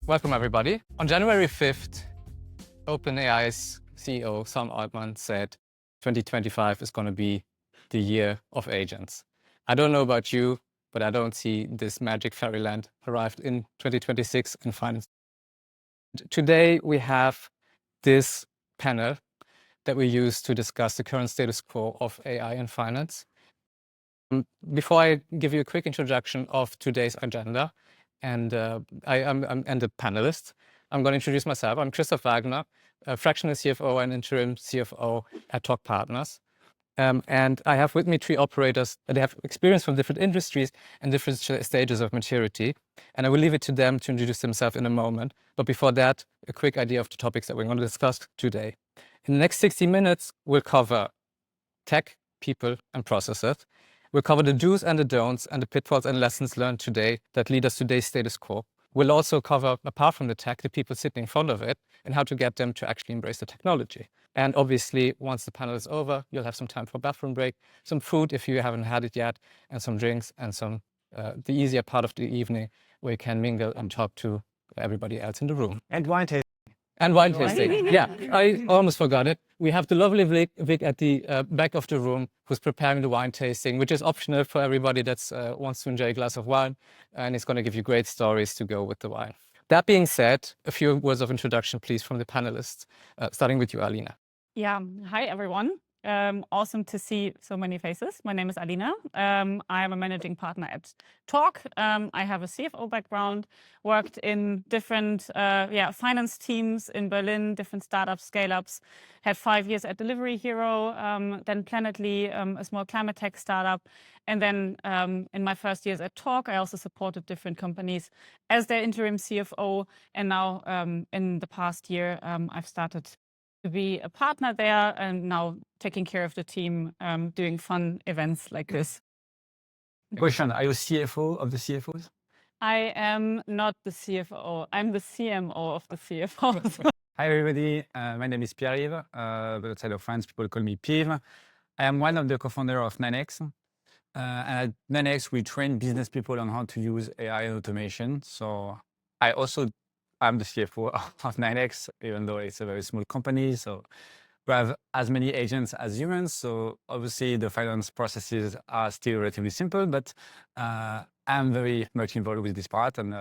Welcome, everybody. On January 5th, OpenAI's CEO, Sam Altman, said 2025 is going to be the year of agents. I don't know about you, but I don't see this magic fairyland arrived in 2026 in finance. Today, we have this panel that we use to discuss the current status quo of AI in finance. Before I give you a quick introduction of today's agenda and the panelists, I'm going to introduce myself. I'm Christoph Wagner, a fractional CFO and interim CFO at Talk Partners. And I have with me three operators that have experience from different industries and different stages of maturity. And I will leave it to them to introduce themselves in a moment. But before that, a quick idea of the topics that we're going to discuss today. In the next 60 minutes, we'll cover tech, people, and processes. We'll cover the do's and the don'ts and the pitfalls and lessons learned today that lead us to today's status quo. We'll also cover, apart from the tech, the people sitting in front of it and how to get them to actually embrace the technology. And obviously, once the panel is over, you'll have some time for a bathroom break, some food if you haven't had it yet, and some drinks and some the easier part of the evening where you can mingle and talk to everybody else in the room. And wine tasting. And wine tasting. Yeah, I almost forgot it. We have the lovely Vic at the back of the room who's preparing the wine tasting, which is optional for everybody that wants to enjoy a glass of wine. And it's going to give you great stories to go with the wine. That being said, a few words of introduction, please, from the panelists, starting with you, Alina. Yeah, hi, everyone. Awesome to see so many faces. My name is Alina. I am a managing partner at Talk. I have a CFO background, worked in different finance teams in Berlin, different startups, scale-ups. Had 5 years at Delivery Hero, then Planetly, a small climate tech startup. And then in my first years at Talk, I also supported different companies as their interim CFO. And now in the past year, I've started to be a partner there and now taking care of the team, doing fun events like this. Question, are you CFO of the CFOs? I am not the CFO. I'm the CMO of the CFOs. Hi, everybody. My name is Pierre-Yves, but outside of France, people call me Piv. I am one of the co-founders of 9x. And at 9x, we train business people on how to use AI and automation. So I'm the CFO of 9x, even though it's a very small company. So we have as many agents as humans. So obviously the finance processes are still relatively simple, but I'm very much involved with this part and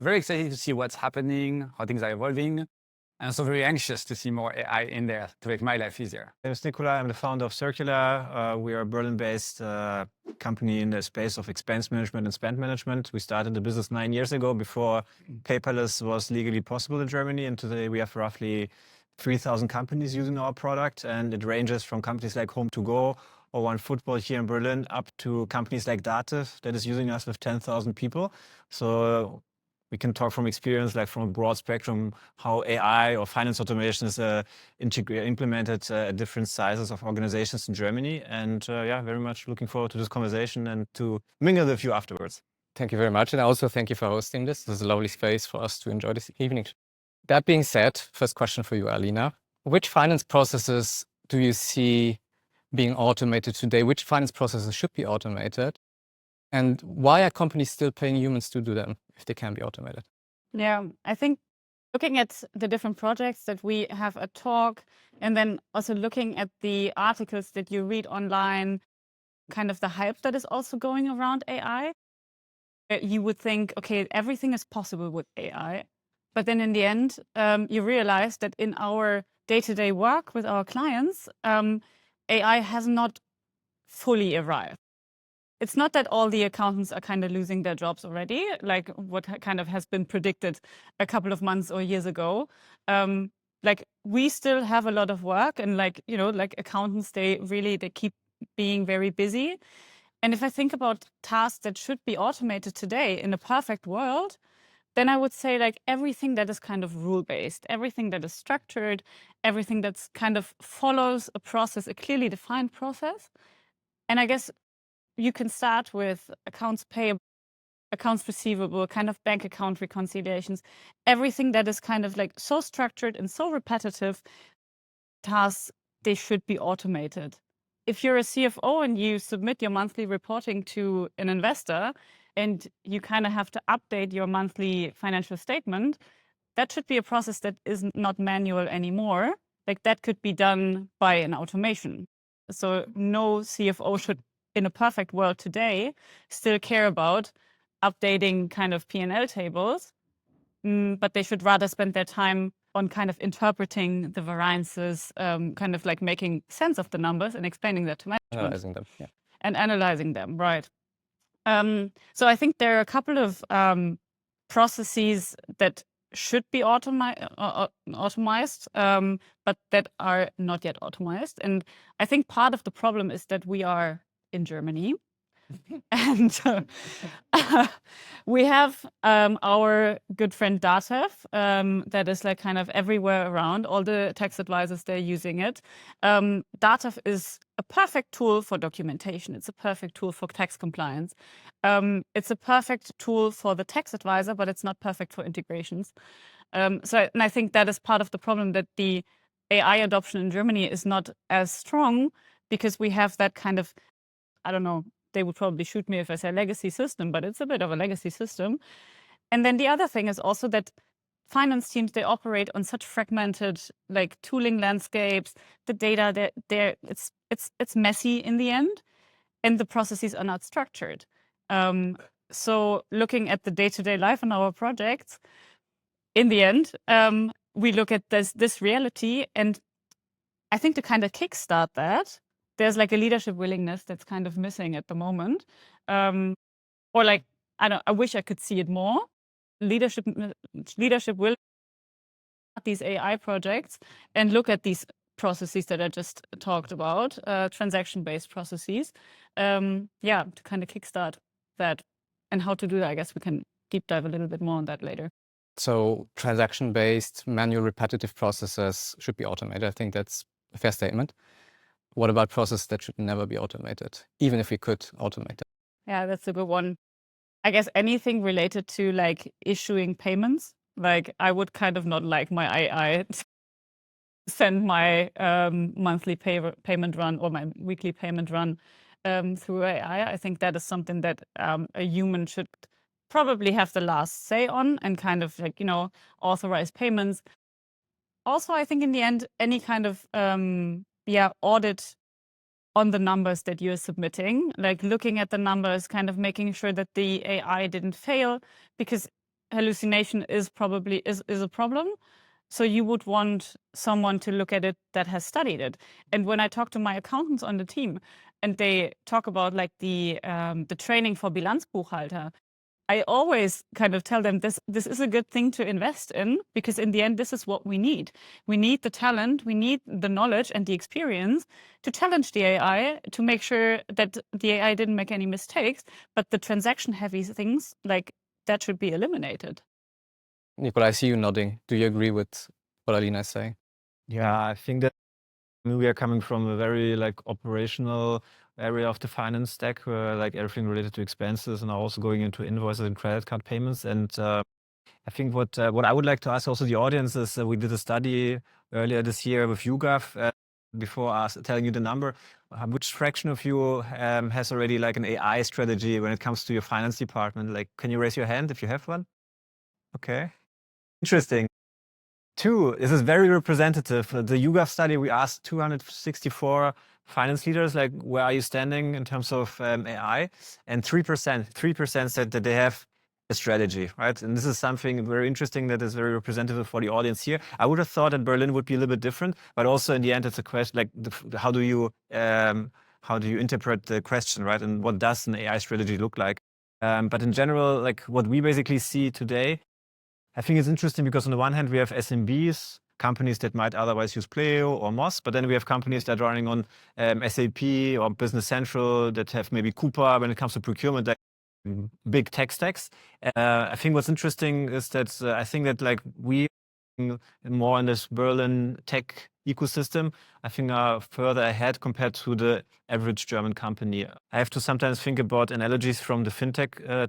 very excited to see what's happening, how things are evolving. And so very anxious to see more AI in there to make my life easier. My name is Circula. I'm the founder of Circula. We are a Berlin-based company in the space of expense management and spend management. We started the business 9 years ago before paperless was legally possible in Germany. And today we have roughly 3,000 companies using our product. And it ranges from companies like Home2Go or One Football here in Berlin up to companies like Dativ that is using us with 10,000 people. So we can talk from experience, like from a broad spectrum, how AI or finance automation is implemented at different sizes of organizations in Germany. And very much looking forward to this conversation and to mingle with you afterwards. Thank you very much. And also thank you for hosting this. This is a lovely space for us to enjoy this evening. That being said, first question for you, Alina. Which finance processes do you see being automated today? Which finance processes should be automated? And why are companies still paying humans to do them if they can be automated? Yeah, I think looking at the different projects that we have at Talk, and then also looking at the articles that you read online, kind of the hype that is also going around AI, you would think, okay, everything is possible with AI. But then in the end, you realize that in our day-to-day work with our clients, AI has not fully arrived. It's not that all the accountants are kind of losing their jobs already, like what kind of has been predicted a couple of months or years ago. Like we still have a lot of work, and like accountants, they keep being very busy. And if I think about tasks that should be automated today in a perfect world, then I would say like everything that is kind of rule-based, everything that is structured, everything that's kind of follows a process, a clearly defined process. And I guess you can start with accounts payable, accounts receivable, kind of bank account reconciliations, everything that is kind of like so structured and so repetitive tasks, they should be automated. If you're a CFO and you submit your monthly reporting to an investor and you kind of have to update your monthly financial statement, that should be a process that is not manual anymore. Like that could be done by an automation. So no CFO should, in a perfect world today, still care about updating kind of P&L tables, but they should rather spend their time on kind of interpreting the variances, kind of like making sense of the numbers and explaining that to management. Analyzing them, yeah. And analyzing them, right. So I think there are a couple of processes that should be automized, but that are not yet automized. And I think part of the problem is that we are in Germany. And we have our good friend DATEV that is like kind of everywhere around. All the tax advisors, they're using it. DATEV is a perfect tool for documentation. It's a perfect tool for tax compliance. It's a perfect tool for the tax advisor, but it's not perfect for integrations. And I think that is part of the problem, that the AI adoption in Germany is not as strong because we have that kind of, I don't know, they would probably shoot me if I say legacy system, but it's a bit of a legacy system. And then the other thing is also that finance teams, they operate on such fragmented like tooling landscapes. The data, it's messy in the end, and the processes are not structured. So looking at the day-to-day life in our projects, in the end, we look at this reality, and I think to kind of kickstart that, there's like a leadership willingness that's kind of missing at the moment. Or like, I wish I could see it more. Leadership will these AI projects and look at these processes that I just talked about, transaction-based processes. To kind of kickstart that. And how to do that, I guess we can deep dive a little bit more on that later. So transaction-based, manual, repetitive processes should be automated. I think that's a fair statement. What about processes that should never be automated, even if we could automate it? Yeah, that's a good one. I guess anything related to like issuing payments, like I would kind of not like my AI send my monthly payment run or my weekly payment run through AI. I think that is something that a human should probably have the last say on and kind of like, authorize payments. Also, I think in the end, any kind of audit on the numbers that you're submitting, like looking at the numbers, kind of making sure that the AI didn't fail, because hallucination is probably is a problem. So you would want someone to look at it that has studied it. And when I talk to my accountants on the team, and they talk about like the training for Bilanzbuchhalter, I always kind of tell them this is a good thing to invest in, because in the end, this is what we need. We need the talent, we need the knowledge and the experience to challenge the AI, to make sure that the AI didn't make any mistakes, but the transaction-heavy things, like that should be eliminated. Nicola, I see you nodding. Do you agree with what Alina is saying? Yeah, I think that we are coming from a very like operational area of the finance stack, like everything related to expenses, and also going into invoices and credit card payments. And I think what I would like to ask also the audience is, we did a study earlier this year with YouGov. Before telling you the number, which fraction of you has already like an AI strategy when it comes to your finance department? Like, can you raise your hand if you have one? Okay, interesting. 2, this is very representative. The YouGov study, we asked 264 finance leaders, like, where are you standing in terms of AI? And 3% said that they have a strategy, right? And this is something very interesting that is very representative for the audience here. I would have thought that Berlin would be a little bit different, but also in the end, it's a question like, how do you interpret the question, right? And what does an AI strategy look like? But in general, like what we basically see today, I think it's interesting because on the one hand, we have SMBs, companies that might otherwise use Pleo or Moz, but then we have companies that are running on SAP or Business Central that have maybe Coupa when it comes to procurement, like big tech stacks. I think what's interesting is that I think that like we more in this Berlin tech ecosystem, I think are further ahead compared to the average German company. I have to sometimes think about analogies from the fintech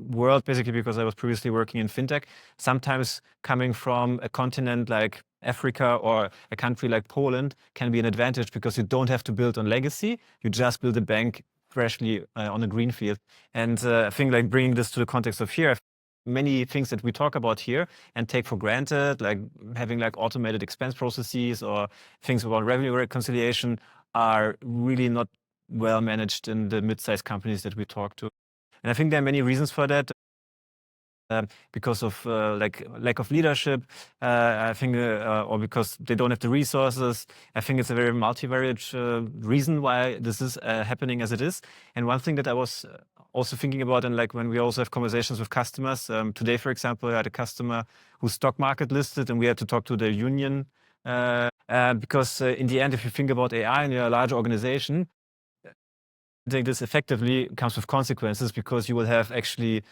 world, basically because I was previously working in fintech, sometimes coming from a continent like Africa or a country like Poland can be an advantage because you don't have to build on legacy, you just build a bank freshly on a green field. And I think like bringing this to the context of here, many things that we talk about here and take for granted, like having like automated expense processes or things about revenue reconciliation, are really not well managed in the mid-sized companies that we talk to. And I think there are many reasons for that. Because of like lack of leadership, I think, or because they don't have the resources. I think it's a very multivariate reason why this is happening as it is. And one thing that I was also thinking about, and like when we also have conversations with customers, today, for example, I had a customer whose stock market listed, and we had to talk to the union because in the end, if you think about AI and you're a large organization, I think this effectively comes with consequences, because you will have actually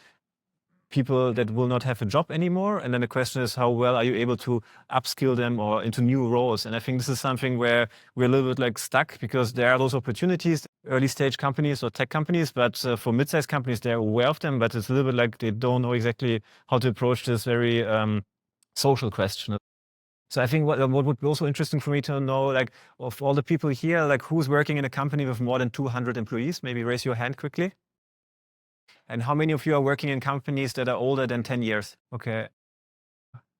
people that will not have a job anymore. And then the question is, how well are you able to upskill them or into new roles? And I think this is something where we're a little bit like stuck, because there are those opportunities, early stage companies or tech companies, but for mid-sized companies, they're aware of them, but it's a little bit like they don't know exactly how to approach this very social question. So I think what would be also interesting for me to know, like, of all the people here, like who's working in a company with more than 200 employees? Maybe raise your hand quickly. And how many of you are working in companies that are older than 10 years? Okay.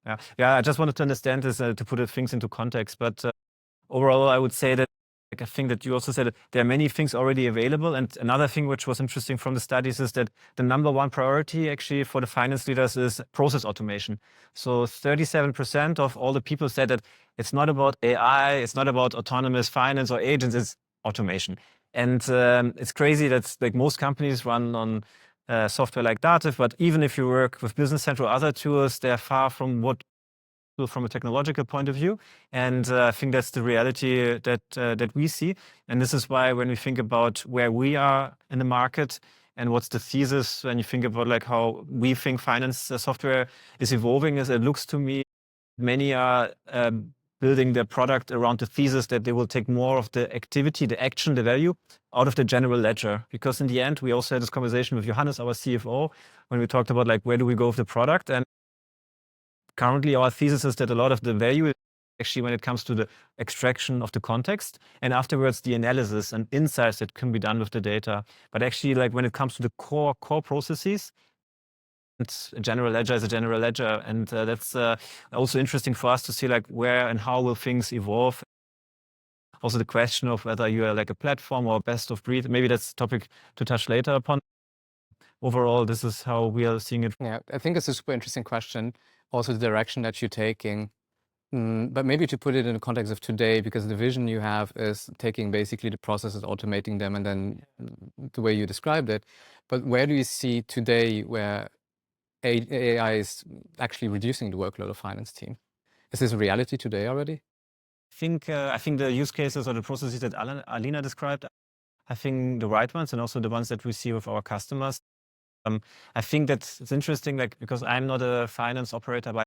Yeah. I just wanted to understand this to put things into context. But overall, I would say that, like, I think that you also said that there are many things already available. And another thing which was interesting from the studies is that the number one priority actually for the finance leaders is process automation. So 37% of all the people said that it's not about AI, it's not about autonomous finance or agents, it's automation. And it's crazy that like most companies run on software like Dativ, but even if you work with Business Central or other tools, they're far from what from a technological point of view. And I think that's the reality that we see. And this is why when we think about where we are in the market and what's the thesis, when you think about like how we think finance software is evolving, is it looks to me many are building their product around the thesis that they will take more of the activity, the action, the value out of the general ledger. Because in the end, we also had this conversation with Johannes, our CFO, when we talked about like, where do we go with the product? And currently our thesis is that a lot of the value is actually when it comes to the extraction of the context, and afterwards the analysis and insights that can be done with the data. But actually, like when it comes to the core processes, it's a general ledger is a general ledger. And that's also interesting for us to see like where and how will things evolve. Also the question of whether you are like a platform or best of breed, maybe that's a topic to touch later upon. Overall, this is how we are seeing it. Yeah, I think it's a super interesting question. Also the direction that you're taking. But maybe to put it in the context of today, because the vision you have is taking basically the processes, automating them, and then the way you described it. But where do you see today where AI is actually reducing the workload of finance team? Is this a reality today already? I think the use cases or the processes that Alina described, I think the right ones, and also the ones that we see with our customers. I think that it's interesting, like, because I'm not a finance operator, but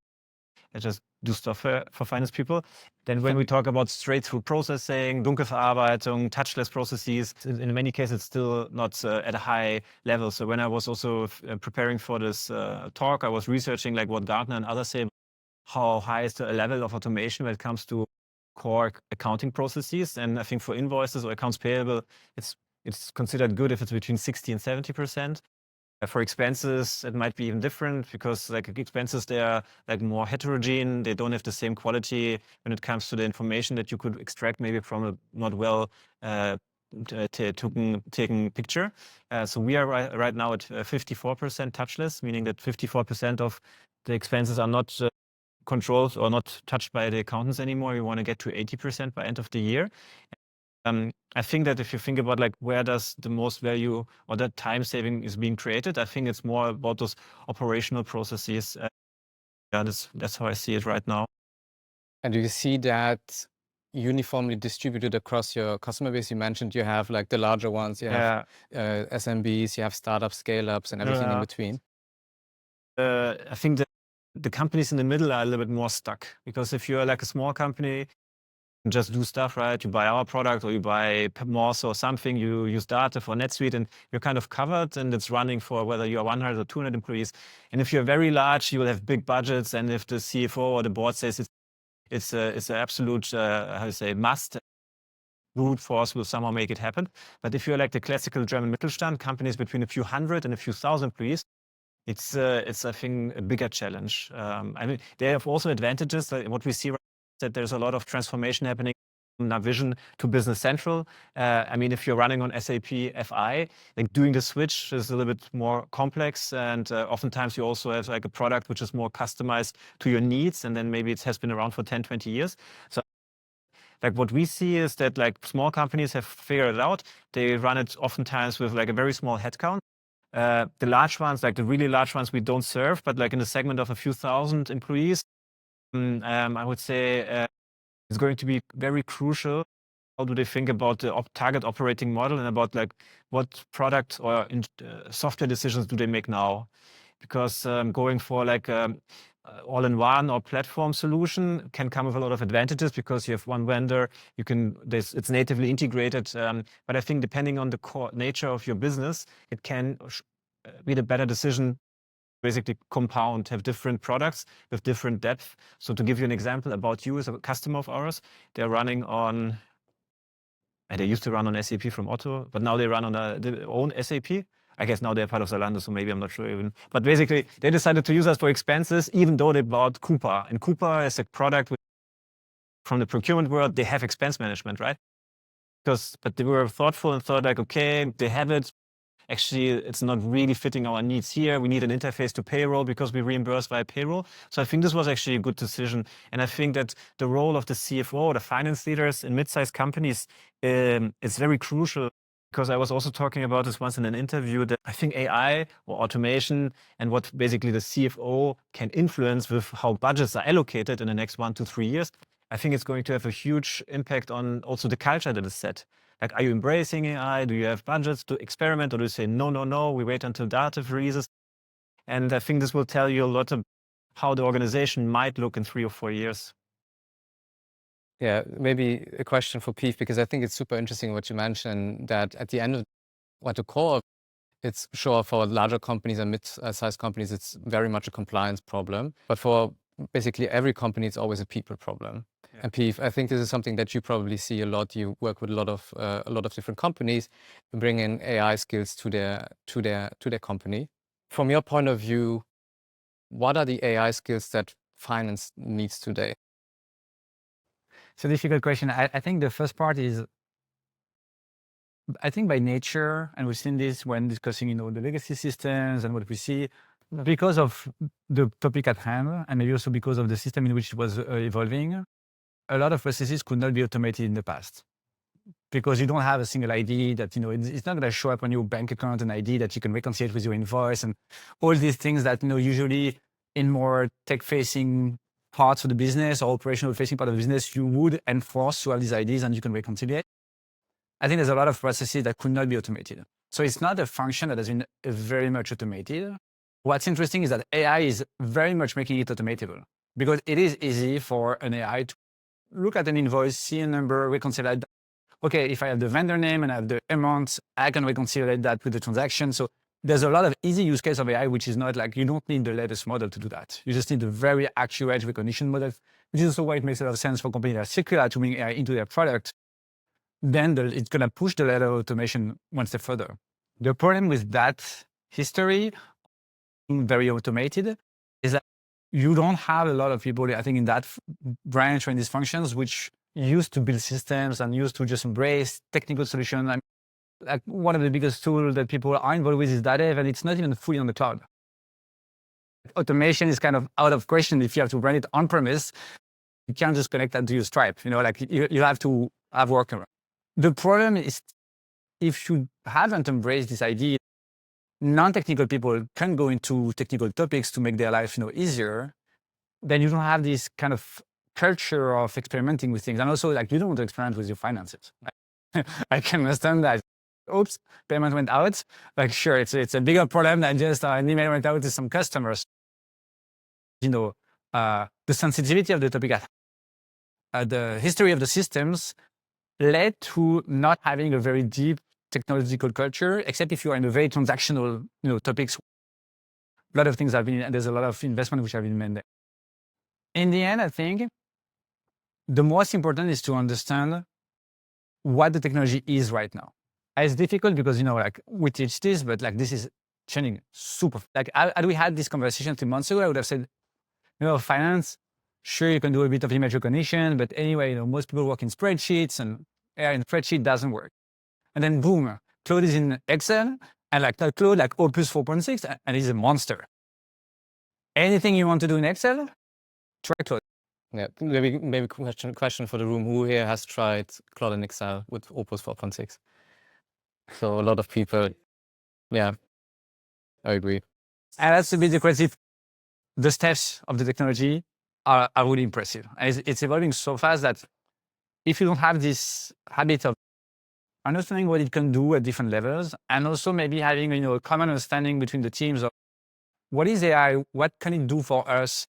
I just do stuff for finance people. Then when we talk about straight through processing, Dunkelverarbeitung, touchless processes, in many cases, it's still not at a high level. So when I was also preparing for this talk, I was researching like what Gartner and others say, how high is the level of automation when it comes to core accounting processes. And I think for invoices or accounts payable, it's considered good if it's between 60 and 70%. For expenses, it might be even different, because like expenses, they are like more heterogeneous. They don't have the same quality when it comes to the information that you could extract maybe from a not well taken picture. So we are right now at 54% touchless, meaning that 54% of the expenses are not controlled or not touched by the accountants anymore. We want to get to 80% by end of the year. I think that if you think about like where does the most value or that time saving is being created, I think it's more about those operational processes. Yeah, that's how I see it right now. And do you see that uniformly distributed across your customer base? You mentioned you have like the larger ones, you have SMBs, you have startups, scale-ups, and everything in between. I think that the companies in the middle are a little bit more stuck, because if you're like a small company, just do stuff, right? You buy our product or you buy Morse or something, you use Dativ for NetSuite, and you're kind of covered, and it's running for whether you're 100 or 200 employees. And if you're very large, you will have big budgets, and if the CFO or the board says it's an absolute, must, brute force will somehow make it happen. But if you're like the classical German Mittelstand, companies between a few hundred and a few thousand employees, it's I think a bigger challenge. I mean, they have also advantages. Like what we see right now is that there's a lot of transformation happening from Navision to Business Central. I mean, if you're running on SAP FI, like doing the switch is a little bit more complex, and oftentimes you also have like a product which is more customized to your needs, and then maybe it has been around for 10, 20 years. So like what we see is that like small companies have figured it out. They run it oftentimes with like a very small headcount. The large ones, like the really large ones, we don't serve, but like in the segment of a few thousand employees, I would say it's going to be very crucial. How do they think about the target operating model and about like what product or software decisions do they make now? Because going for like all-in-one or platform solution can come with a lot of advantages because you have one vendor, it's natively integrated. But I think depending on the core nature of your business, it can be the better decision. Basically compound, have different products with different depth. So to give you an example about you as a customer of ours, they're running on, and they used to run on SAP from Otto, but now they run on their own SAP. I guess now they're part of Zalando, so maybe I'm not sure even. But basically, they decided to use us for expenses, even though they bought Coupa. And Coupa is a product from the procurement world. They have expense management, right? But they were thoughtful and thought like, okay, they have it. Actually, it's not really fitting our needs here. We need an interface to payroll because we reimburse via payroll. So I think this was actually a good decision. And I think that the role of the CFO, the finance leaders in mid-sized companies, is very crucial. Because I was also talking about this once in an interview, that I think AI or automation and what basically the CFO can influence with how budgets are allocated in the next 1 to 3 years, I think it's going to have a huge impact on also the culture that is set. Like, are you embracing AI? Do you have budgets to experiment? Or do you say, no, we wait until data freezes? And I think this will tell you a lot of how the organization might look in 3 or 4 years. Yeah, maybe a question for Piv, because I think it's super interesting what you mentioned, that at the end of what the core, it's sure for larger companies and mid-sized companies, it's very much a compliance problem. But for basically every company, it's always a people problem. Yeah. And Piv, I think this is something that you probably see a lot. You work with a lot of different companies, bring in AI skills to their company. From your point of view, what are the AI skills that finance needs today? It's a difficult question. I think the first part is, I think by nature, and we've seen this when discussing, the legacy systems and what we see, because of the topic at hand, and maybe also because of the system in which it was evolving, a lot of processes could not be automated in the past. Because you don't have a single ID that, it's not going to show up on your bank account, an ID that you can reconcile with your invoice, and all these things that, usually in more tech-facing parts of the business or operational facing part of the business, you would enforce to have these IDs and you can reconcile. I think there's a lot of processes that could not be automated. So it's not a function that has been very much automated. What's interesting is that AI is very much making it automatable, because it is easy for an AI to look at an invoice, see a number, reconcile that. Okay, if I have the vendor name and I have the amount, I can reconcile that with the transaction. So there's a lot of easy use case of AI, which is not like, you don't need the latest model to do that. You just need a very accurate recognition model, which is also why it makes a lot of sense for companies like Circula to bring AI into their product. Then it's going to push the level of automation one step further. The problem with that history, very automated, is that you don't have a lot of people, I think, in that branch or in these functions, which used to build systems and used to just embrace technical solutions. Like one of the biggest tools that people are involved with is Dadev, and it's not even fully on the cloud. Automation is kind of out of question if you have to run it on premise. You can't just connect that to your Stripe. You have to have workaround. The problem is, if you haven't embraced this idea, non-technical people can go into technical topics to make their life easier. Then you don't have this kind of culture of experimenting with things, and also you don't want to experiment with your finances. I can understand that. Oops, payment went out. Sure, it's a bigger problem than just an email went out to some customers. The sensitivity of the topic, the history of the systems led to not having a very deep technological culture, except if you are in a very transactional, topics. A lot of things have been, and there's a lot of investment which have been made there. In the end, I think the most important is to understand what the technology is right now. It's difficult because, we teach this, but this is changing super. Like, had we had this conversation 2 months ago, I would have said, finance, sure, you can do a bit of image recognition, but anyway, most people work in spreadsheets, and AI in spreadsheet doesn't work. And then boom, Claude is in Excel, and like that Claude, like Opus 4.6, and he's a monster. Anything you want to do in Excel, try Claude. Yeah, maybe question for the room. Who here has tried Claude in Excel with Opus 4.6? So a lot of people, yeah, I agree. And that's a bit aggressive. The steps of the technology are really impressive. And it's evolving so fast that if you don't have this habit of understanding what it can do at different levels, and also maybe having a common understanding between the teams of what is AI, what can it do for us,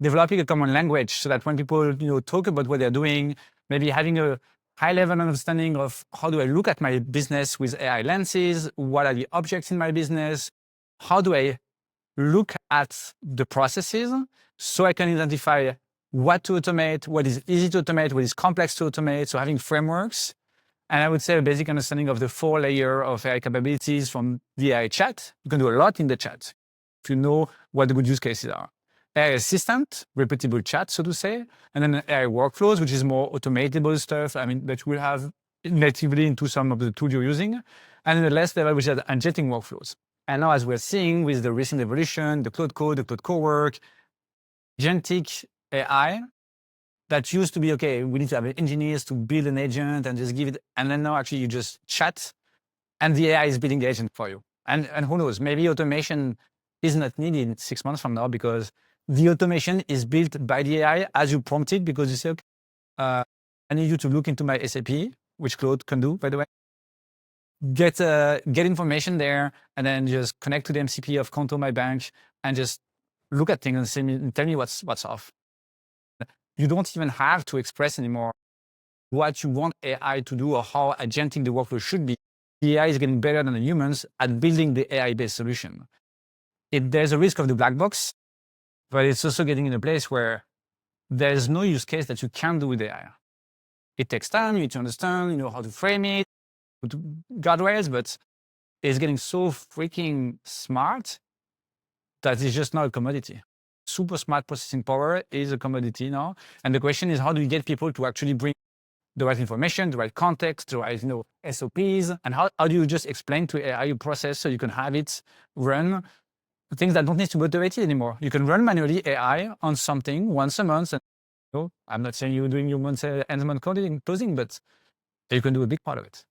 developing a common language so that when people talk about what they're doing, maybe having a high-level understanding of how do I look at my business with AI lenses, what are the objects in my business, how do I look at the processes so I can identify what to automate, what is easy to automate, what is complex to automate, so having frameworks. And I would say a basic understanding of the 4 layers of AI capabilities from the AI chat. You can do a lot in the chat if you know what the good use cases are. AI assistant, repeatable chat, so to say, and then AI workflows, which is more automatable stuff, that will have natively into some of the tools you're using. And then the last level, which is injecting workflows. And now, as we're seeing with the recent evolution, the Claude Code, the Claude Cowork, agentic AI, that used to be, okay, we need to have engineers to build an agent and just give it. And then now actually you just chat and the AI is building the agent for you. And who knows, maybe automation is not needed 6 months from now because the automation is built by the AI as you prompt it, because you say, okay, I need you to look into my SAP, which Claude can do, by the way. Get information there and then just connect to the MCP of Conto, my bank, and just look at things and tell me what's off. You don't even have to express anymore what you want AI to do or how agentic the workflow should be. The AI is getting better than the humans at building the AI-based solution. There's a risk of the black box, but it's also getting in a place where there's no use case that you can do with AI. It takes time, you need to understand, how to frame it, put guardrails, but it's getting so freaking smart that it's just not a commodity. Super smart processing power is a commodity now. And the question is, how do you get people to actually bring the right information, the right context, the right SOPs, and how do you just explain to AI your process so you can have it run things that don't need to be automated anymore. You can run manually AI on something once a month. And, I'm not saying you're doing your end-month closing, but you can do a big part of it.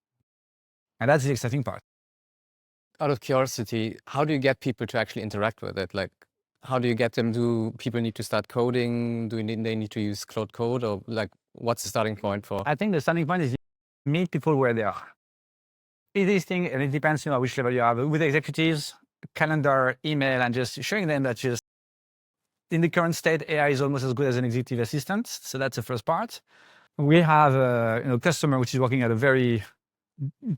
And that's the exciting part. Out of curiosity, how do you get people to actually interact with it? Like, how do you get them? Do people need to start coding? They need to use Claude Code? Or like, what's the starting point for? I think the starting point is meet people where they are. This thing, and it depends, which level you have. With executives, calendar, email, and just showing them that just in the current state, AI is almost as good as an executive assistant. So that's the first part. We have a customer which is working at a very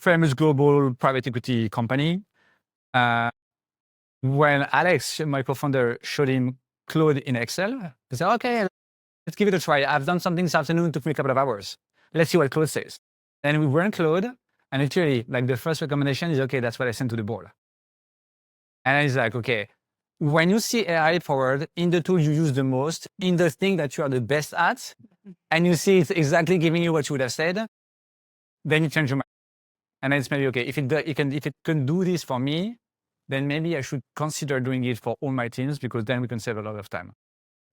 famous global private equity company. When Alex, my co-founder, showed him Claude in Excel, he said, okay, let's give it a try. I've done something this afternoon, it took me a couple of hours. Let's see what Claude says. And we ran Claude, and literally, like the first recommendation is, okay, that's what I sent to the board. And he's like, okay, when you see AI forward in the tool you use the most, in the thing that you are the best at, and you see it's exactly giving you what you would have said, then you change your mind. And then it's maybe, okay, if it can do this for me, then maybe I should consider doing it for all my teams, because then we can save a lot of time.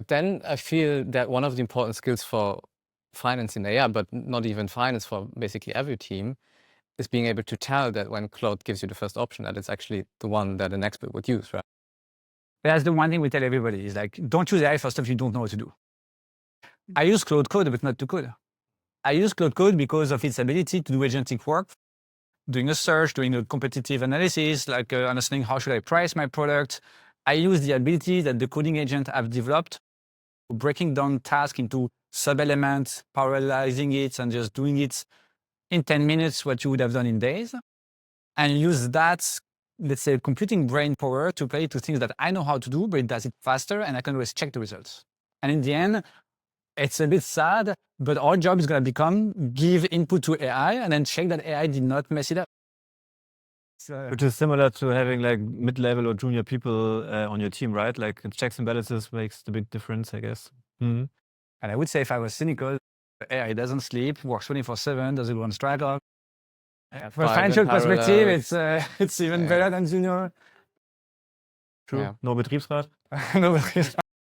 Then I feel that one of the important skills for finance in AI, but not even finance, for basically every team, is being able to tell that when Claude gives you the first option, that it's actually the one that an expert would use, right? That's the one thing we tell everybody is like, don't use AI for stuff you don't know what to do. I use Claude Code, but not to code. I use Claude Code because of its ability to do agentic work, doing a search, doing a competitive analysis, like understanding how should I price my product. I use the ability that the coding agent have developed, breaking down tasks into sub-elements, parallelizing it, and just doing it in 10 minutes, what you would have done in days, and use that, let's say, computing brain power to play to things that I know how to do, but it does it faster, and I can always check the results. And in the end, it's a bit sad, but our job is going to become give input to AI and then check that AI did not mess it up. Which is similar to having like mid-level or junior people on your team, right? Like checks and balances makes the big difference, I guess. And I would say if I was cynical, AI doesn't sleep, works 24/7, doesn't go on strike. From a financial perspective, it's even better than junior. True. Yeah. No Betriebsrat. No,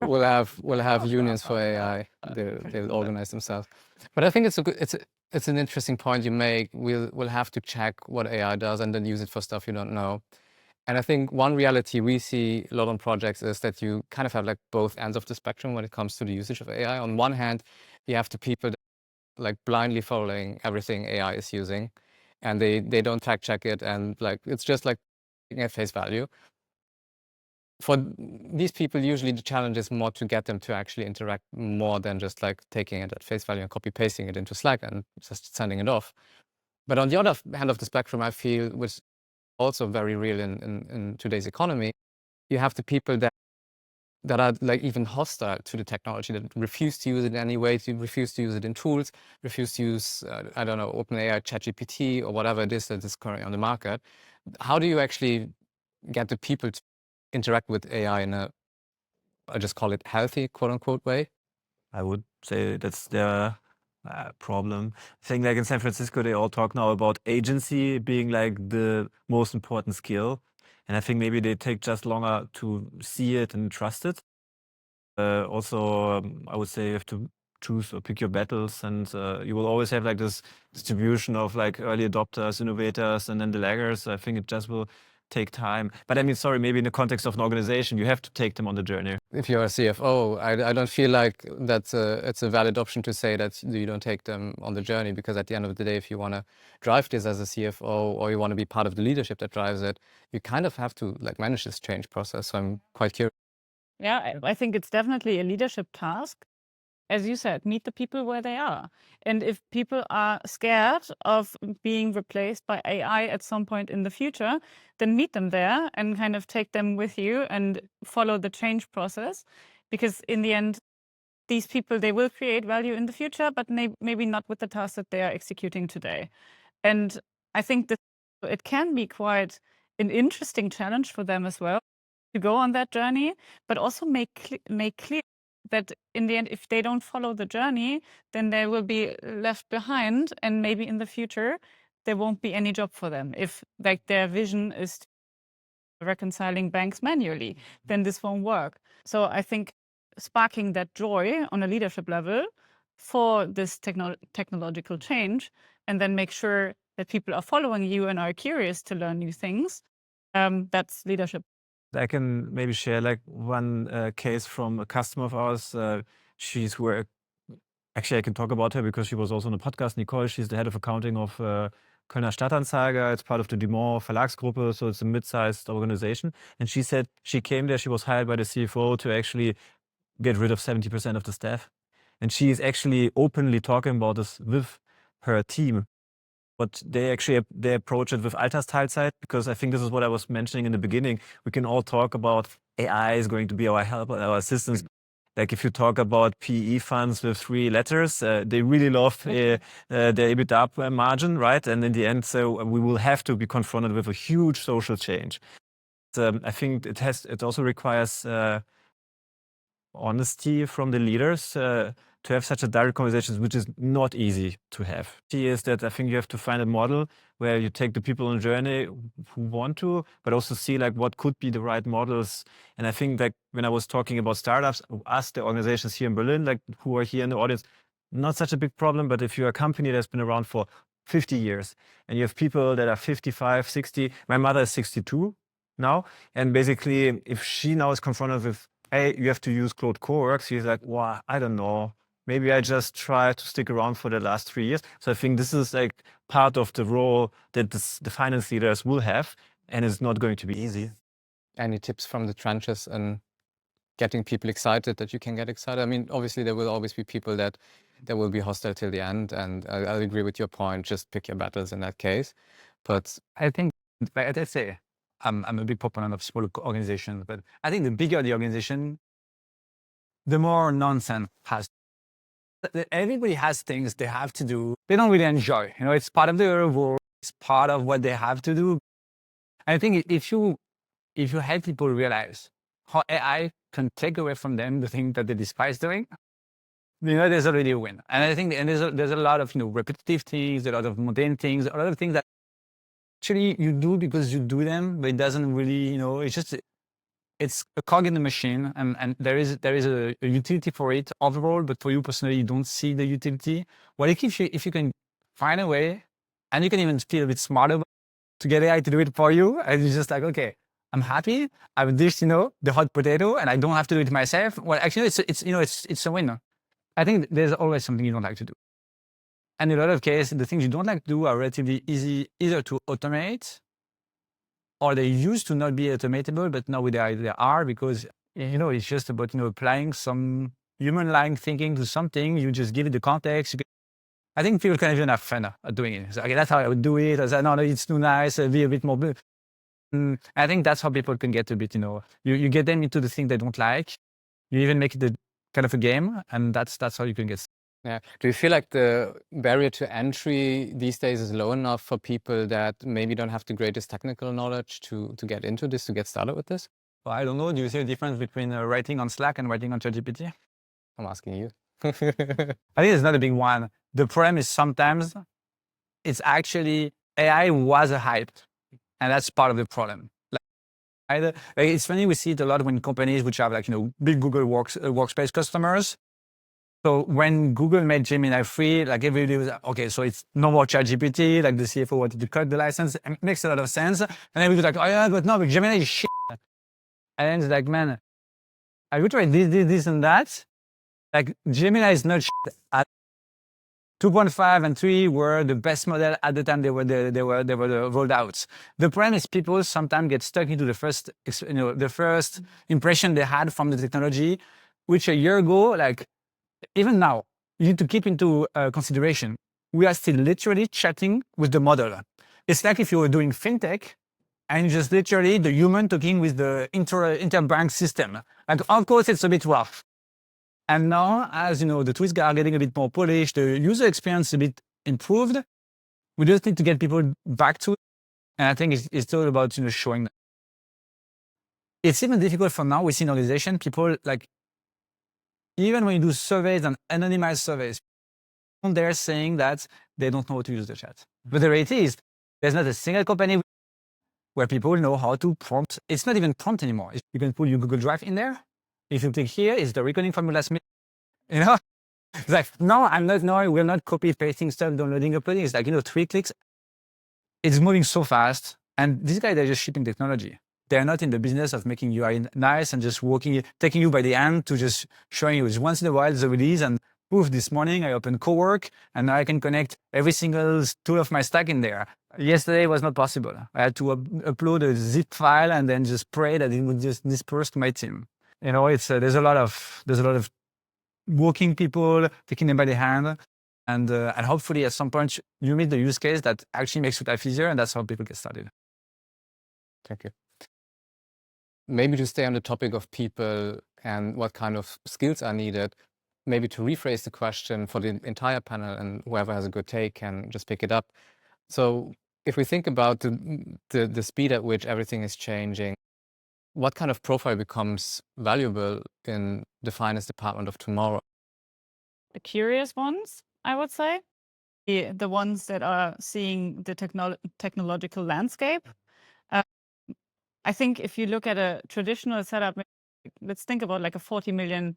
We'll have unions for AI. They'll organize themselves. But I think it's an interesting point you make. We'll have to check what AI does and then use it for stuff you don't know. And I think one reality we see a lot on projects is that you kind of have like both ends of the spectrum when it comes to the usage of AI. On one hand, you have the people that like blindly following everything AI is using, and they don't fact check it, and like it's just like at face value. For these people, usually the challenge is more to get them to actually interact more than just like taking it at face value and copy pasting it into Slack and just sending it off. But on the other hand of the spectrum, I feel, which is also very real in today's economy, you have the people that are like even hostile to the technology, that refuse to use it in any way, to refuse to use it in tools, refuse to use, I don't know, OpenAI, ChatGPT, or whatever it is that is currently on the market. How do you actually get the people to interact with AI in a, I just call it healthy, quote unquote, way? I would say that's their problem. I think like in San Francisco, they all talk now about agency being like the most important skill. And I think maybe they take just longer to see it and trust it. Also, I would say you have to choose or pick your battles, and you will always have like this distribution of like early adopters, innovators, and then the laggers. I think it just will take time. But I mean, sorry, maybe in the context of an organization, you have to take them on the journey. If you're a CFO, I don't feel like it's a valid option to say that you don't take them on the journey, because at the end of the day, if you want to drive this as a CFO, or you want to be part of the leadership that drives it, you kind of have to like manage this change process. So I'm quite curious. Yeah, I think it's definitely a leadership task. As you said, meet the people where they are. And if people are scared of being replaced by AI at some point in the future, then meet them there and kind of take them with you and follow the change process. Because in the end, these people, they will create value in the future, but maybe not with the tasks that they are executing today. And I think it can be quite an interesting challenge for them as well to go on that journey, but also make clear that in the end, if they don't follow the journey, then they will be left behind, and maybe in the future there won't be any job for them. If like their vision is reconciling banks manually, then this won't work. So I think sparking that joy on a leadership level for this technological change, and then make sure that people are following you and are curious to learn new things, that's leadership. I can maybe share like one case from a customer of ours. Actually, I can talk about her because she was also on the podcast. Nicole, she's the head of accounting of Kölner Stadtanzeiger. It's part of the Dumont Verlagsgruppe, so it's a mid-sized organization. And she said she came there, she was hired by the CFO to actually get rid of 70% of the staff. And she is actually openly talking about this with her team. But they approach it with Altersteilzeit, because I think this is what I was mentioning in the beginning. We can all talk about AI is going to be our help, our assistance. Like if you talk about PE funds with 3 letters, they really love their EBITDA margin, right? And in the end, so we will have to be confronted with a huge social change. I think it also requires honesty from the leaders to have such a direct conversation, which is not easy to have. Key is that I think you have to find a model where you take the people on a journey who want to, but also see like what could be the right models. And I think that when I was talking about startups, us, the organizations here in Berlin, like who are here in the audience, not such a big problem. But if you're a company that's been around for 50 years and you have people that are 55, 60, my mother is 62 now. And basically, if she now is confronted with, hey, you have to use Claude Cowork, she's like, wow, I don't know. Maybe I just try to stick around for the last 3 years. So I think this is like part of the role that the finance leaders will have, and it's not going to be easy. Any tips from the trenches and getting people excited that you can get excited? I mean, obviously there will always be people that will be hostile till the end, and I agree with your point. Just pick your battles in that case. But I think, like I say, I'm a big proponent of small organizations, but I think the bigger the organization, the more nonsense has. Everybody has things they have to do. They don't really enjoy. You know, it's part of their work. It's part of what they have to do. I think if you help people realize how AI can take away from them the thing that they despise doing, there's already a win. And I think there's a lot of repetitive things, a lot of mundane things, a lot of things that actually you do because you do them, but it doesn't really, it's a cog in the machine, and there is a utility for it overall, but for you personally, you don't see the utility. Well, if you can find a way, and you can even feel a bit smarter to get AI to do it for you, and you're just like, okay, I'm happy. I've dished, the hot potato, and I don't have to do it myself. Well, actually, it's a win. I think there's always something you don't like to do. And in a lot of cases, the things you don't like to do are relatively easy either to automate, or they used to not be automatable, but now they are, because, it's just about, applying some human-like thinking to something. You just give it the context. I think people can even have fun at doing it. So, okay, that's how I would do it. I said, no, it's too nice. Be a bit more. I think that's how people can get a bit, you get them into the thing they don't like. You even make it a kind of a game, and that's how you can get. Yeah. Do you feel like the barrier to entry these days is low enough for people that maybe don't have the greatest technical knowledge to get into this, to get started with this? Well, I don't know. Do you see a difference between writing on Slack and writing on ChatGPT? I'm asking you. I think it's not a big one. The problem is sometimes it's actually AI was a hype, and that's part of the problem. It's funny, we see it a lot when companies which have big Google workspace customers. So when Google made Gemini free, everybody was like, okay, so it's no more ChatGPT. The CFO wanted to cut the license. And it makes a lot of sense. And then we was like, oh yeah, but no, but Gemini is shit. And then it's like, man, I would try this, and that. Gemini is not shit. 2.5 and 3 were the best model at the time they were rolled out. The problem is people sometimes get stuck into the first impression they had from the technology, which a year ago, even now, you need to keep into consideration. We are still literally chatting with the model. It's like if you were doing fintech and just literally the human talking with the interbank system. Of course, it's a bit rough. And now, as the tools are getting a bit more polished, the user experience a bit improved, we just need to get people back to it. And I think it's all about showing them. It's even difficult for now. We see in organization, people even when you do surveys and anonymized surveys, they're saying that they don't know how to use the chat. But the reality is, there's not a single company where people know how to prompt. It's not even prompt anymore. You can put your Google Drive in there. If you click here, it's the recording from your last minute. It's like, no, we're not copy pasting stuff, downloading, uploading. It's 3 clicks. It's moving so fast. And these guys are just shipping technology. They're not in the business of making UI nice and just taking you by the hand to just showing you once in a while the release. And poof, this morning I opened Cowork, and now I can connect every single tool of my stack in there. Yesterday was not possible. I had to upload a zip file and then just pray that it would just disperse to my team. It's there's a lot of working people, taking them by the hand, and hopefully at some point you meet the use case that actually makes your life easier, and that's how people get started. Thank you. Maybe to stay on the topic of people and what kind of skills are needed, maybe to rephrase the question for the entire panel, and whoever has a good take can just pick it up. So if we think about the speed at which everything is changing, what kind of profile becomes valuable in the finance department of tomorrow? The curious ones, I would say. The ones that are seeing the technological landscape. I think if you look at a traditional setup, let's think about a 40 million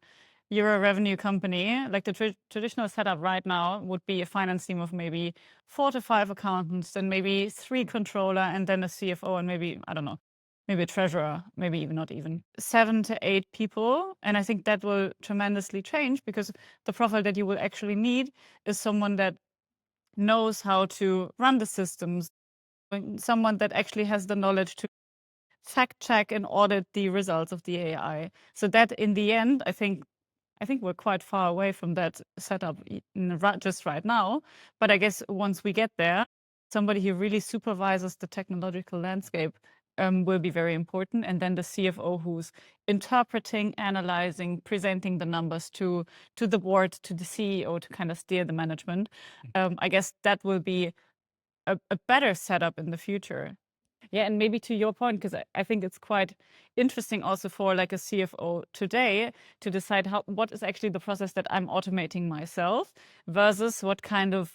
euro revenue company. The traditional setup right now would be a finance team of maybe 4 to 5 accountants, then maybe 3 controller, and then a CFO, and maybe, I don't know, maybe a treasurer, maybe even not even 7 to 8 people. And I think that will tremendously change, because the profile that you will actually need is someone that knows how to run the systems, someone that actually has the knowledge to fact check and audit the results of the AI. So that in the end, I think we're quite far away from that setup just right now. But I guess once we get there, somebody who really supervises the technological landscape will be very important. And then the CFO who's interpreting, analyzing, presenting the numbers to the board, to the CEO, to kind of steer the management. I guess that will be a better setup in the future. Yeah, and maybe to your point, because I think it's quite interesting also for like a CFO today to decide what is actually the process that I'm automating myself versus what kind of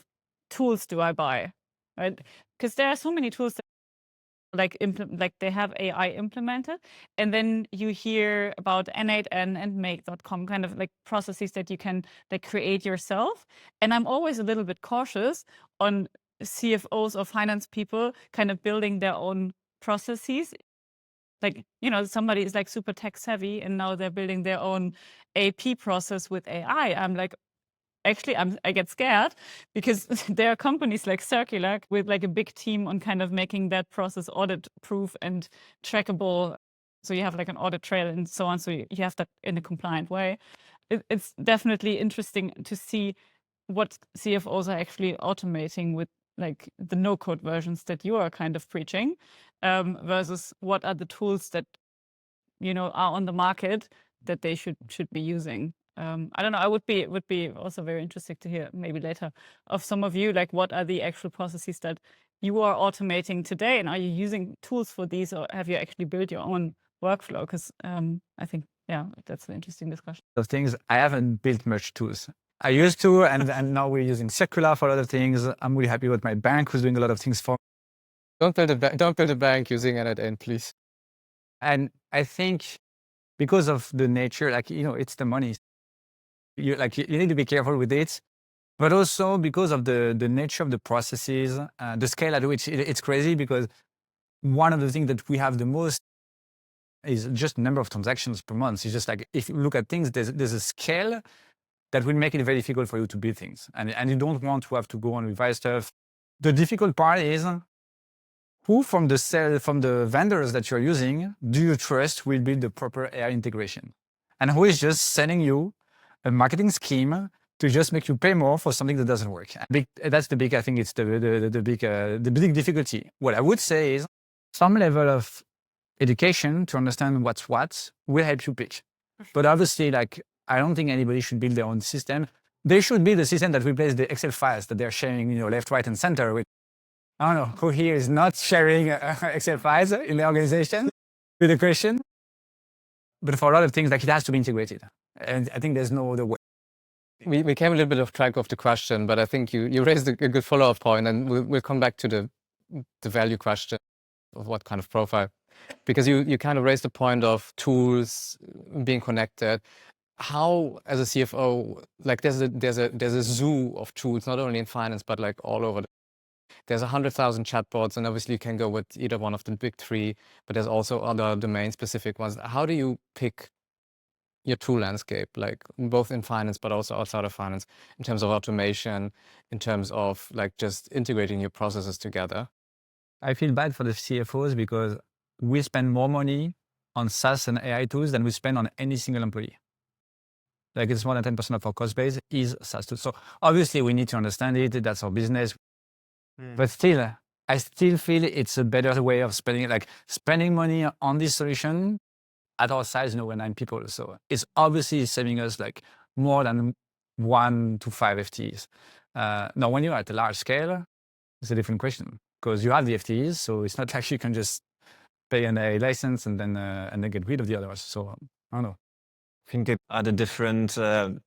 tools do I buy, right? Because there are so many tools that like they have AI implemented, and then you hear about N8N and Make.com, kind of like processes that you can like create yourself. And I'm always a little bit cautious on CFOs or finance people kind of building their own processes. Like, you know, somebody is like super tech savvy and now they're building their own AP process with AI. I'm like, actually, I get scared because there are companies like Circula with like a big team on kind of making that process audit proof and trackable. So you have like an audit trail and so on. So you have that in a compliant way. It's definitely interesting to see what CFOs are actually automating with like the no-code versions that you are kind of preaching, versus what are the tools that, you know, are on the market that they should be using. I don't know. I would be also very interested to hear maybe later of some of you, like what are the actual processes that you are automating today, and are you using tools for these, or have you actually built your own workflow? Because I think that's an interesting discussion. Those things, I haven't built much tools. I used to, and now we're using Circula for a lot of things. I'm really happy with my bank who's doing a lot of things for me. Don't build a bank using N8N, please. And I think because of the nature, like, you know, it's the money. You need to be careful with it, but also because of the nature of the processes, the scale at which it's crazy, because one of the things that we have the most is just number of transactions per month. It's just like, if you look at things, there's a scale that will make it very difficult for you to build things. And you don't want to have to go and revise stuff. The difficult part is who from the vendors that you're using do you trust will build the proper AI integration? And who is just sending you a marketing scheme to just make you pay more for something that doesn't work? That's the big, I think it's the big difficulty. What I would say is some level of education to understand what's what will help you pick. But obviously, like, I don't think anybody should build their own system. They should build a system that replaces the Excel files that they're sharing, you know, left, right, and center with. I don't know who here is not sharing Excel files in the organization with the question. But for a lot of things, like, it has to be integrated. And I think there's no other way. We came a little bit off track of the question, but I think you raised a good follow-up point, and we'll come back to the value question of what kind of profile, because you kind of raised the point of tools being connected. How, as a CFO, like there's a zoo of tools, not only in finance but like all over. There's 100,000 chatbots, and obviously you can go with either one of the big three, but there's also other domain-specific ones. How do you pick your tool landscape, like both in finance but also outside of finance, in terms of automation, in terms of like just integrating your processes together? I feel bad for the CFOs because we spend more money on SaaS and AI tools than we spend on any single employee. Like, it's more than 10% of our cost base is SaaS tools. So obviously we need to understand it. That's our business. But still, I still feel it's a better way of spending it. Like, spending money on this solution at our size, you know, we're 9 people. So it's obviously saving us like more than 1 to 5 FTEs. Now, when you're at a large scale, it's a different question because you have the FTEs. So it's not like you can just pay an AI license and then get rid of the others. So I don't know. I think there are the different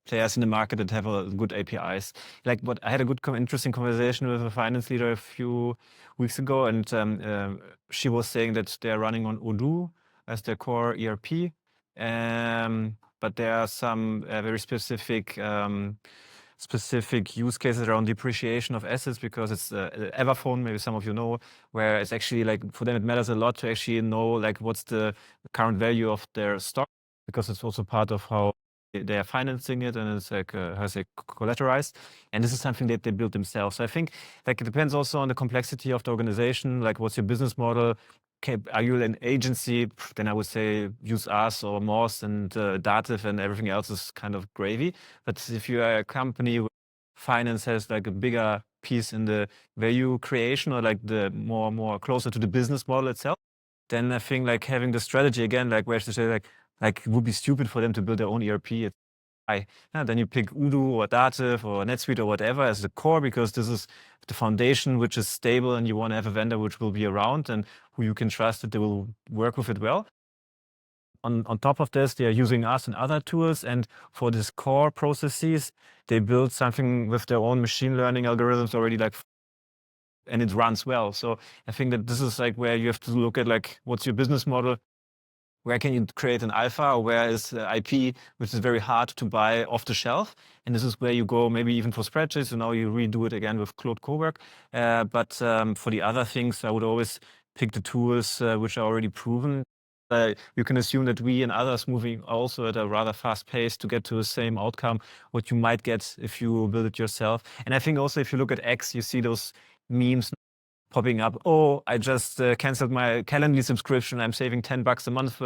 players in the market that have good APIs. Like, what I had a good, interesting conversation with a finance leader a few weeks ago, and she was saying that they're running on Odoo as their core ERP, but there are some very specific use cases around depreciation of assets, because it's Everphone, maybe some of you know, where it's actually like, for them it matters a lot to actually know like what's the current value of their stock, because it's also part of how they are financing it, and it's like how say collateralized. And this is something that they built themselves. So I think like it depends also on the complexity of the organization. Like, what's your business model? Are you an agency? Then I would say use us or Moz and Dativ, and everything else is kind of gravy. But if you are a company where finance has like a bigger piece in the value creation, or like the more closer to the business model itself, then I think like having the strategy again, like where to say like it would be stupid for them to build their own ERP. Then you pick Odoo or Dativ or NetSuite or whatever as the core, because this is the foundation which is stable, and you want to have a vendor which will be around and who you can trust that they will work with it well. On top of this, they are using us and other tools, and for these core processes, they build something with their own machine learning algorithms already, and it runs well. So I think that this is where you have to look at what's your business model. Where can you create an alpha, or where is IP, which is very hard to buy off the shelf? And this is where you go, maybe even for spreadsheets, and now you redo it again with Claude Cowork. But for the other things, I would always pick the tools which are already proven. You can assume that we and others moving also at a rather fast pace to get to the same outcome, what you might get if you build it yourself. And I think also if you look at X, you see those memes popping up. Oh, I just canceled my Calendly subscription. I'm saving $10 a month.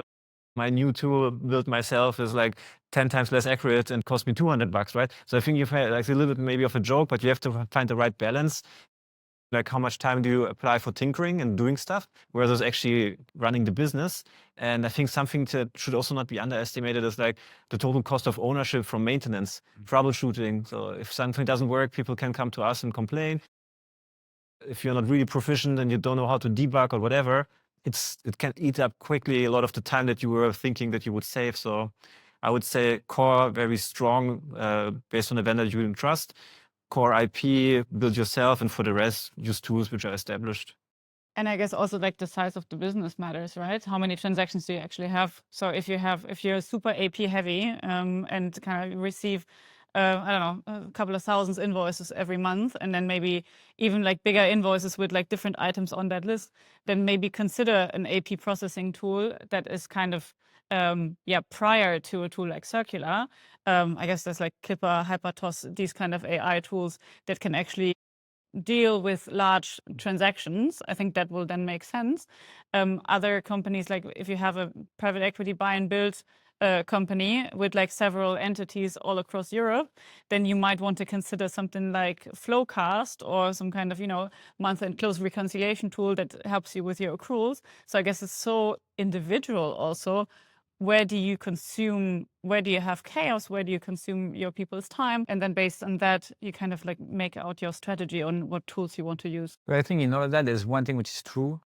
My new tool built myself is 10 times less accurate and cost me $200, right? So I think you've had a little bit maybe of a joke, but you have to find the right balance. How much time do you apply for tinkering and doing stuff versus actually running the business? And I think something that should also not be underestimated is the total cost of ownership from maintenance, troubleshooting. So if something doesn't work, people can come to us and complain. If you're not really proficient and you don't know how to debug or whatever, it can eat up quickly a lot of the time that you were thinking that you would save. So I would say core, very strong, based on a vendor you can trust. Core IP, build yourself, and for the rest, use tools which are established. And I guess also the size of the business matters, right? How many transactions do you actually have? So if you're super AP heavy and kind of receive, I don't know, a couple of thousands invoices every month, and then maybe even bigger invoices with different items on that list, then maybe consider an AP processing tool that is kind of prior to a tool like Circula. I guess there's Clipper, Hypertos, these kind of AI tools that can actually deal with large transactions. I think that will then make sense. Other companies, if you have a private equity buy and build company with several entities all across Europe, then you might want to consider something like Flowcast or some kind of month-end close reconciliation tool that helps you with your accruals. So I guess it's so individual also. Where do you have chaos? Where do you consume your people's time? And then based on that, you kind of make out your strategy on what tools you want to use. But I think in all of that, there's one thing which is true.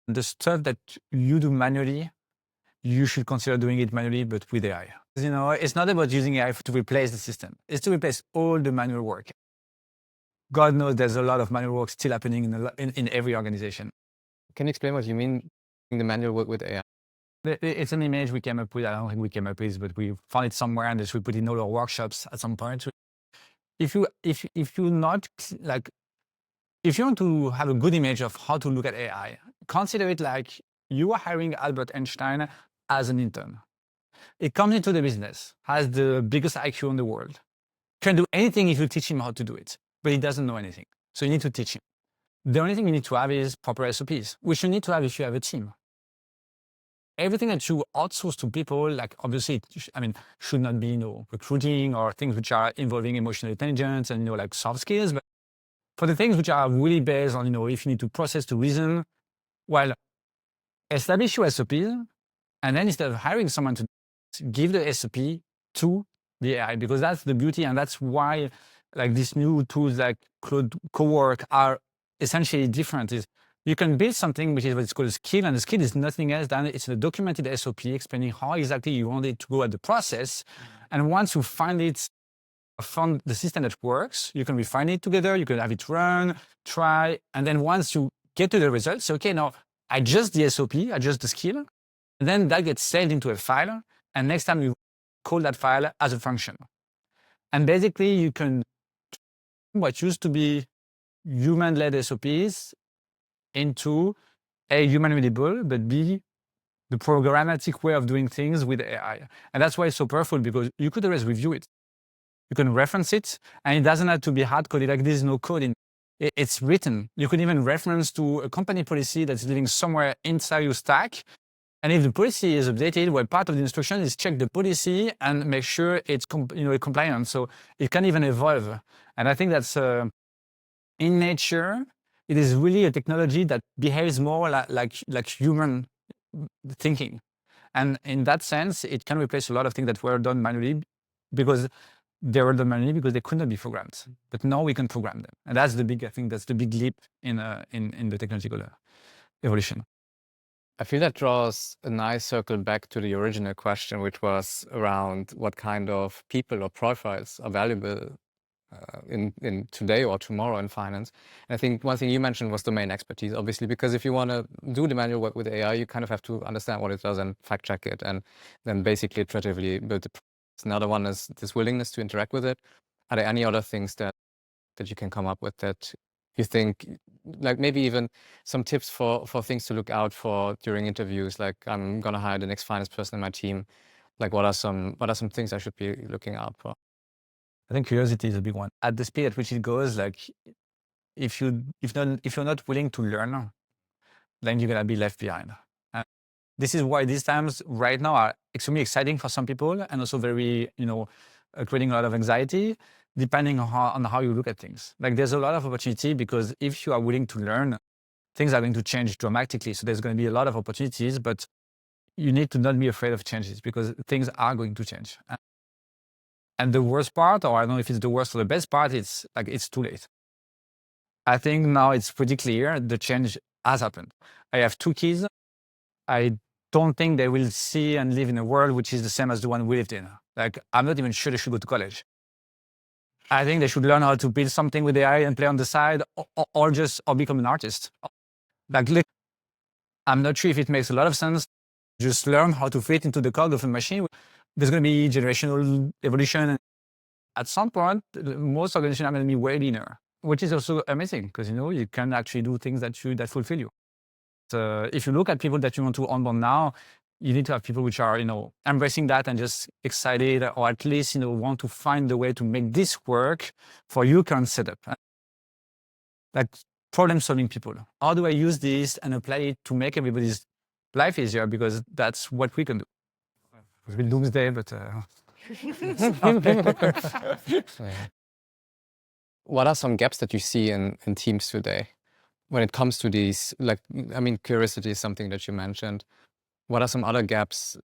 The stuff that you do manually, you should consider doing it manually, but with AI. It's not about using AI to replace the system. It's to replace all the manual work. God knows there's a lot of manual work still happening in every organization. Can you explain what you mean the manual work with AI? It's an image we came up with. I don't think we came up with, but we found it somewhere, and we put it in all our workshops at some point. If you want to have a good image of how to look at AI, consider it like you are hiring Albert Einstein as an intern. He comes into the business, has the biggest IQ in the world, can do anything if you teach him how to do it, but he doesn't know anything. So you need to teach him. The only thing you need to have is proper SOPs, which you need to have if you have a team. Everything that you outsource to people, obviously, should not be, recruiting or things which are involving emotional intelligence and, soft skills. But for the things which are really based on, if you need to process, to reason, well, establish your SOPs, and then instead of hiring someone to give the SOP to the AI, because that's the beauty, and that's why, these new tools like Claude Cowork are essentially different. Is you can build something which is what's called a skill, and the skill is nothing else than it's a documented SOP explaining how exactly you want it to go at the process. And once you found the system that works, you can refine it together, you can have it run, try, and then once you get to the results, okay, now adjust the SOP, adjust the skill, and then that gets saved into a file, and next time you call that file as a function. And basically you can what used to be human-led SOPs into A, human readable, but B, the programmatic way of doing things with AI. And that's why it's so powerful, because you could always review it. You can reference it, and it doesn't have to be hard-coded. There's no code it's written. You could even reference to a company policy that's living somewhere inside your stack. And if the policy is updated, well, part of the instruction is check the policy and make sure it's compliant. So it can even evolve. And I think that's in nature, it is really a technology that behaves more like human thinking. And in that sense, it can replace a lot of things that were done manually because they were the money because they could not be programmed. But now we can program them. And that's the big, I think that's the big leap in the technological evolution. I feel that draws a nice circle back to the original question, which was around what kind of people or profiles are valuable in today or tomorrow in finance. And I think one thing you mentioned was domain expertise, obviously, because if you want to do the manual work with AI, you kind of have to understand what it does and fact check it, and then basically iteratively build the process. Another one is this willingness to interact with it. Are there any other things that you can come up with that you think, like maybe even some tips for things to look out for during interviews? Like, I'm gonna hire the next finance person in my team. Like, what are some things I should be looking out for? I think curiosity is a big one. At the speed at which it goes, like if you're not willing to learn, then you're gonna be left behind. This is why these times right now are extremely exciting for some people and also very, creating a lot of anxiety, depending on how you look at things. Like there's a lot of opportunity because if you are willing to learn, things are going to change dramatically. So there's going to be a lot of opportunities, but you need to not be afraid of changes because things are going to change. And the worst part, or I don't know if it's the worst or the best part, it's like it's too late. I think now it's pretty clear the change has happened. I have 2 kids. I don't think they will see and live in a world which is the same as the one we lived in. Like, I'm not even sure they should go to college. I think they should learn how to build something with AI and play on the side, or become an artist. Like, look, I'm not sure if it makes a lot of sense. Just learn how to fit into the cog of a machine. There's going to be generational evolution. At some point, most organizations are going to be way leaner, which is also amazing because, you can actually do things that fulfill you. So if you look at people that you want to onboard now, you need to have people which are, embracing that and just excited, or at least, want to find a way to make this work for your current setup. Like problem-solving people. How do I use this and apply it to make everybody's life easier? Because that's what we can do. It's been doomsday, but... What are some gaps that you see in teams today when it comes to these? Like, I mean, curiosity is something that you mentioned. What are some other gaps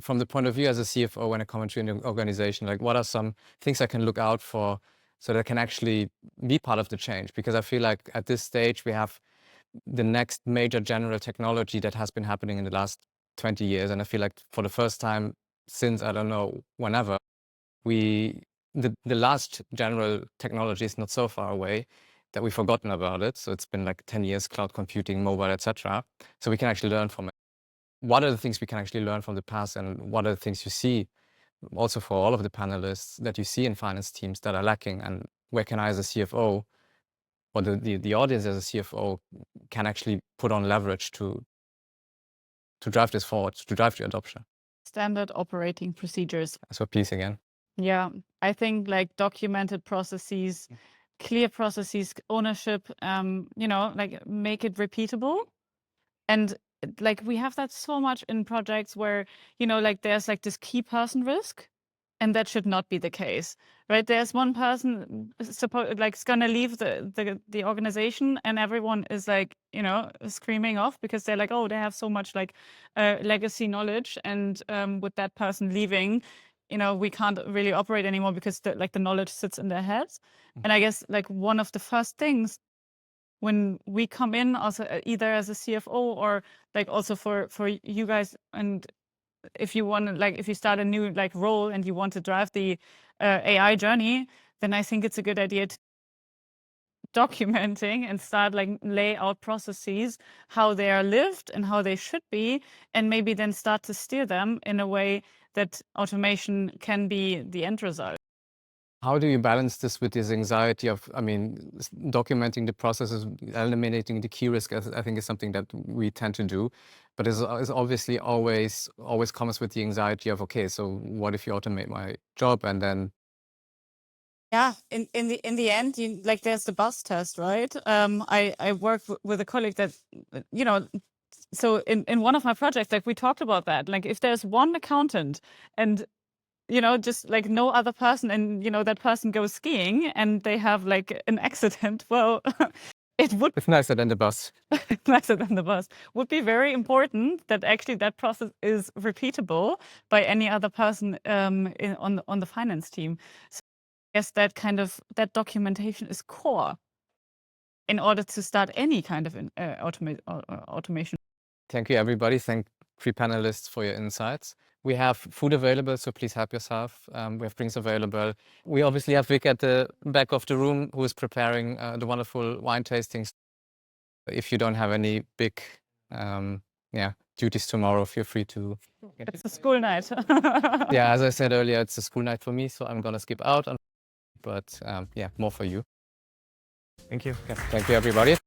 from the point of view as a CFO when it comes to an organization? Like, what are some things I can look out for so that I can actually be part of the change? Because I feel like at this stage, we have the next major general technology that has been happening in the last 20 years. And I feel like for the first time since, I don't know, whenever, the last general technology is not so far away that we've forgotten about it. So it's been like 10 years, cloud computing, mobile, etc. So we can actually learn from it. What are the things we can actually learn from the past, and what are the things you see also for all of the panelists that you see in finance teams that are lacking, and where can I as a CFO or the audience as a CFO can actually put on leverage to drive this forward, to drive the adoption? Standard operating procedures. So please again. Yeah, I think like documented processes, clear processes, ownership, like make it repeatable. And like we have that so much in projects where, like there's like this key person risk, and that should not be the case, right? There's one person is gonna leave the organization, and everyone is like, screaming off because they're like, oh, they have so much like legacy knowledge, and with that person leaving, we can't really operate anymore because the knowledge sits in their heads. And I guess like one of the first things when we come in also either as a CFO or like also for you guys, and if you want to, like, if you start a new like role and you want to drive the AI journey, then I think it's a good idea to documenting and start like lay out processes, how they are lived and how they should be, and maybe then start to steer them in a way that automation can be the end result. How do you balance this with this anxiety of, I mean, documenting the processes, eliminating the key risk? I think is something that we tend to do, but is obviously always comes with the anxiety of, okay, so what if you automate my job and then? Yeah, in the end, like there's the bus test, right? I work with a colleague that, so in one of my projects, like we talked about that, like if there's one accountant and just like no other person, and that person goes skiing and they have like an accident, well, it would It's nicer than the bus. nicer than the bus. Would be very important that actually that process is repeatable by any other person on the finance team. So I guess that documentation is core in order to start any kind of automation. Thank you, everybody. Thank three panelists for your insights. We have food available, so please help yourself. We have drinks available. We obviously have Vic at the back of the room who is preparing the wonderful wine tastings. If you don't have any big duties tomorrow, feel free to. It's a school night. Yeah, as I said earlier, it's a school night for me, so I'm going to skip out. But more for you. Thank you. Okay. Thank you, everybody.